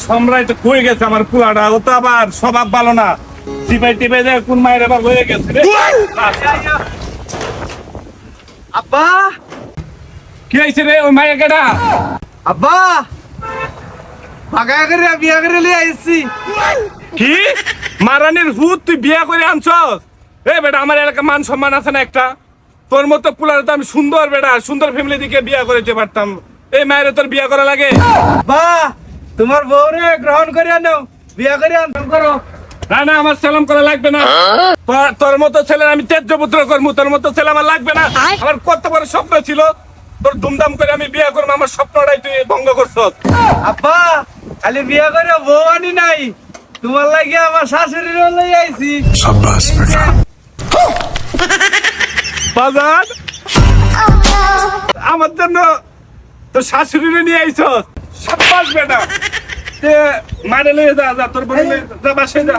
সম্রাট কই গেছে আমার পুলাটা, ও তো আবার স্বভাব ভালো না, চিপাই টিপে যায় কোন মায়ের আবার হয়ে গেছে রে। আব্বা কি হয়েছে রে ওই মায়ের কেটা? আব্বা ভাগা করে বিয়া করে লিয়ে আইছি। কি মারানির ভূত, তুই বিয়া করে আনছস? এ বেটা, আমার এলাকা মান সম্মান আছে না একটা? তোর মতো পুলার তো আমি সুন্দর বেটা, সুন্দর ফ্যামিলি দিকে বিয়া করেতে পারতাম, এই মায়ের তোর বিয়া করা লাগে? আব্বা তোমার বউরে গ্রহণ করে আনো, বিয়া করে আনো করো। না না, আমার সালাম করা লাগবে না। তোর মতো ছেলে আমি তেজ্য পুত্র করবো, তোর মতো ছেলে আমার লাগবে না। আমার কত বড় স্বপ্ন ছিল তোর ধুমধাম করে আমি বিয়ে করবো, আমার স্বপ্নটাই তুই ভঙ্গ করছস। আব্বা খালি বিয়া করে বউ আনি নাই, তোমার লাগে আমার শাশুড়িরও লই আইছি। বাজার আমার জন্য তোর শাশুড়ি নিয়ে আইছস, সাব্বাস বেটা। তে মানে লয়ে যা, যা তোর বলে যা, বাসায় যা।